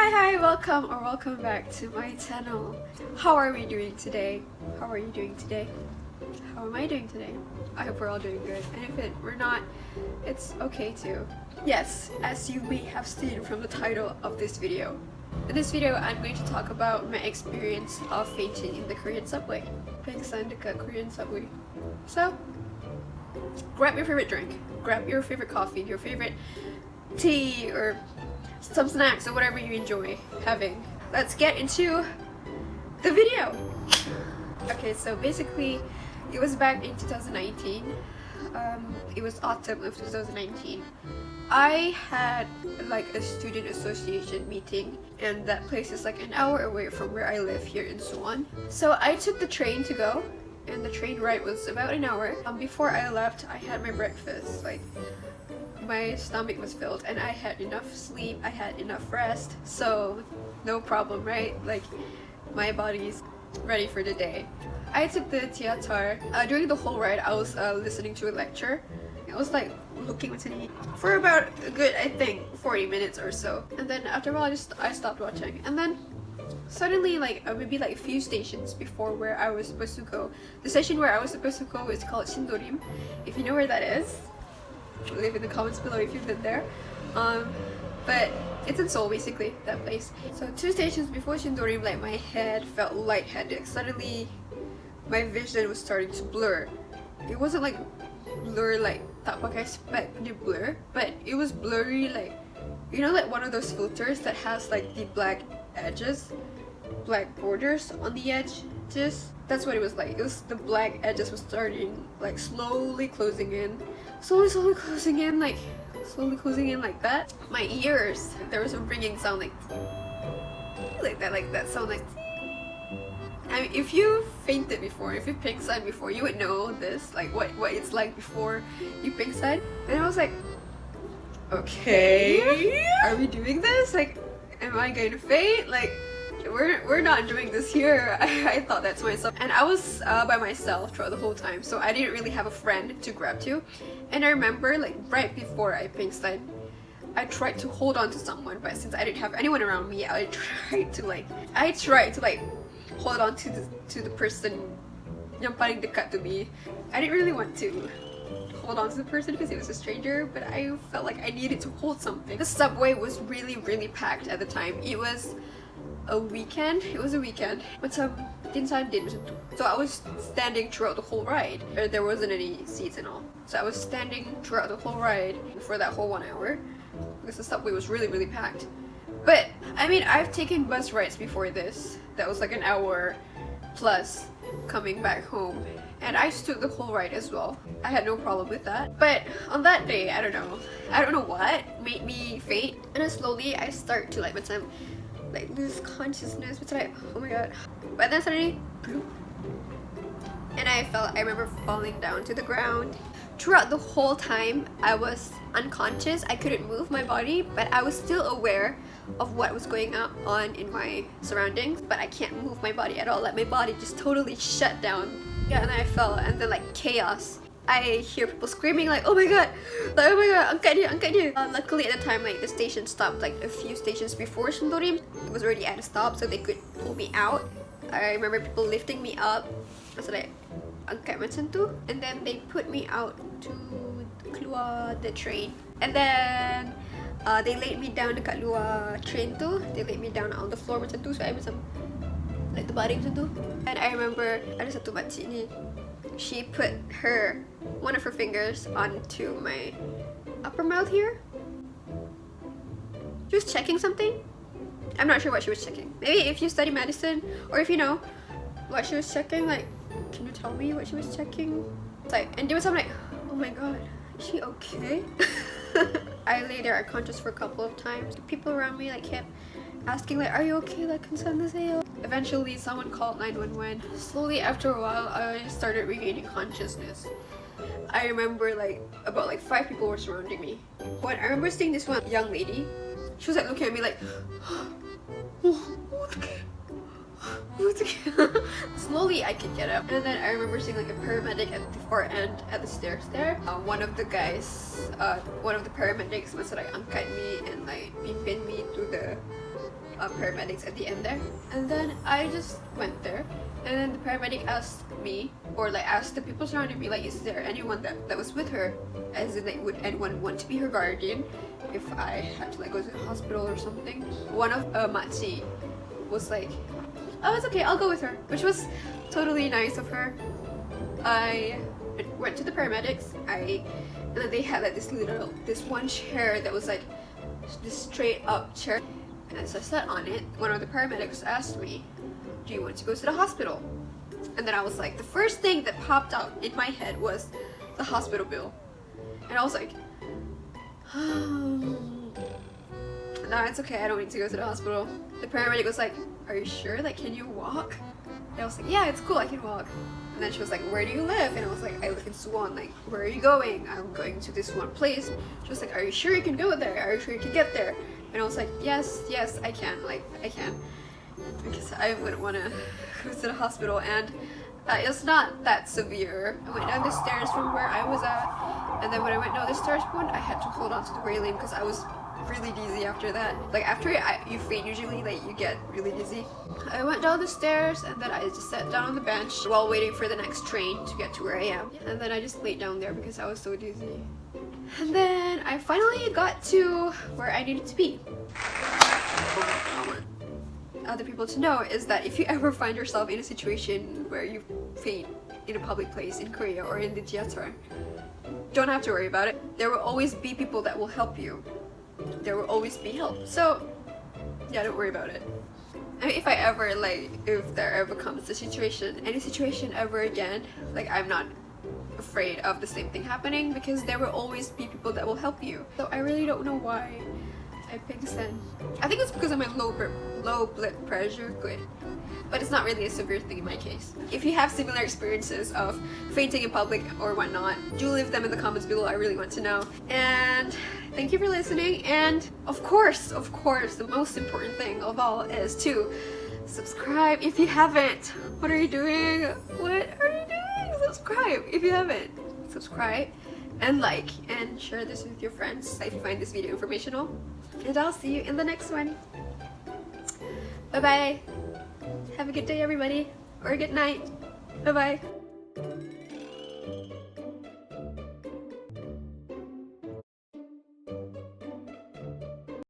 Hi, welcome back to my channel. How are we doing today? How are you doing today? How am I doing today? I hope we're all doing good, and if we're not, it's okay too. Yes, as you may have seen from the title of this video. In this video, I'm going to talk about my experience of fainting in the Korean subway. Pingsan dekat Korean subway. So, grab your favorite drink, grab your favorite coffee, your favorite tea, or some snacks or whatever you enjoy having. Let's get into the video. Okay, so basically it was back in 2019. It was autumn of 2019. I had like a student association meeting, and that place is like an hour away from where I live here in Suwon. So I took the train to go, and the train ride was about an hour. Before I left, I had my breakfast. Like, my stomach was filled and I had enough sleep, I had enough rest, so no problem, right? Like, my body's ready for the day. I took the theater. During the whole ride, I was listening to a lecture. I was like looking at me for about a good, I think, 40 minutes or so. And then after a while, I stopped watching. And then suddenly, like maybe like a few stations before where I was supposed to go, the station where I was supposed to go is called Sindorim. If you know where that is, leave in the comments below if you've been there. But it's in Seoul, basically, that place. So 2 stations before Sindorim, like my head felt lightheaded. Suddenly my vision was starting to blur. It wasn't like blur like tak pakai spec punya blur, but it was blurry, like, you know, like one of those filters that has like the black edges, black borders on the edges. That's what it was like. It was the black edges was starting like slowly closing in, slowly closing in, like slowly closing in like that. My ears, there was a ringing sound like that sound like. I mean, if you fainted before, if you pingsan before, you would know this, like what it's like before you pingsan. And I was like, okay, are we doing this? Like, am I going to faint? Like, we're not doing this here. I thought that to myself. And I was by myself throughout the whole time, so I didn't really have a friend to grab to. And I remember, like, right before I pingsan, I tried to hold on to someone, but since I didn't have anyone around me, I tried to like hold on to the person yang paling dekat to me. I didn't really want to hold on to the person because it was a stranger, but I felt like I needed to hold something. The subway was really packed at the time. It was a weekend. Macam dinsan din macam tu. So I was standing throughout the whole ride. There wasn't any seats and all. So I was standing throughout the whole ride for that whole 1 hour because the subway was really packed. But I mean, I've taken bus rides before this. That was like an hour plus coming back home, and I stood the whole ride as well. I had no problem with that. But on that day, I don't know what made me faint. And then slowly I start to like lose consciousness. It's like, oh my god. But then suddenly, and I remember falling down to the ground. Throughout the whole time, I was unconscious. I couldn't move my body, but I was still aware of what was going on in my surroundings, but I can't move my body at all. Like, my body just totally shut down. Yeah, and then I fell, and then like chaos. I hear people screaming like, oh my god, angkat dia. Luckily at the time, like, the station stopped like a few stations before Sindorim. It was already at a stop, so they could pull me out. I remember people lifting me up. So like, angkat macam tu, and then they put me out to keluar the train, and then they laid me down dekat luar train tu. They laid me down on the floor macam tu, so I macam like terbaring macam tu. And I remember ada satu makcik ni, she put one of her fingers onto my upper mouth here. She was checking something. I'm not sure what she was checking. Maybe if you study medicine, or if you know what she was checking, like, can you tell me what she was checking? Like, and there was something like, oh my god, is she okay? I lay there unconscious for a couple of times. People around me like kept asking like, are you okay? Like, eventually someone called 911. Slowly after a while, I started regaining consciousness. I remember like about like 5 people were surrounding me. When I remember seeing this one young lady, she was like looking at me like, slowly I could get up, and then I remember seeing like a paramedic at the far end at the stairs there. One of the paramedics was like angkat me and like pimpin me to the paramedics at the end there. And then I just went there, and then the paramedic asked me, or like asked the people surrounding me, like, is there anyone that was with her, as in like would anyone want to be her guardian if I had to like go to the hospital or something. One of Matsi was like, oh, it's okay, I'll go with her, which was totally nice of her. I went to the paramedics, and then they had like this one chair that was like this straight up chair, and as I sat on it, one of the paramedics asked me, do you want to go to the hospital? And then I was like, the first thing that popped out in my head was the hospital bill, and I was like, no, it's okay, I don't need to go to the hospital. The paramedic was like, are you sure? Like, can you walk? And I was like, yeah, it's cool, I can walk. And then she was like, where do you live? And I was like, I live in Suwon. Like, where are you going? I'm going to this one place. She was like, are you sure you can go there? Are you sure you can get there? And I was like, yes, I can. Like, I can. Because I wouldn't want to go to the hospital. And it's not that severe. I went down the stairs from where I was at. And then when I went down the stairs point, I had to hold on to the railing because I was really dizzy after that. Like after you faint, usually like you get really dizzy. I went down the stairs and then I just sat down on the bench while waiting for the next train to get to where I am. And then I just laid down there because I was so dizzy. And then I finally got to where I needed to be. I want other people to know is that if you ever find yourself in a situation where you faint in a public place in Korea or in the theater, don't have to worry about it. There will always be people that will help you. There will always be help. So yeah, don't worry about it. I mean, if there ever comes a situation, any situation ever again, like I'm not afraid of the same thing happening because there will always be people that will help you. So I really don't know why I picked Sen. I think it's because of my low blood pressure, but it's not really a severe thing in my case. If you have similar experiences of fainting in public or whatnot, do leave them in the comments below. I really want to know. And thank you for listening. And of course, the most important thing of all is to subscribe if you haven't. What are you doing? What are you doing? Subscribe if you haven't. Subscribe and like and share this with your friends if you find this video informational. And I'll see you in the next one. Bye bye. Have a good day, everybody. Or a good night. Bye bye.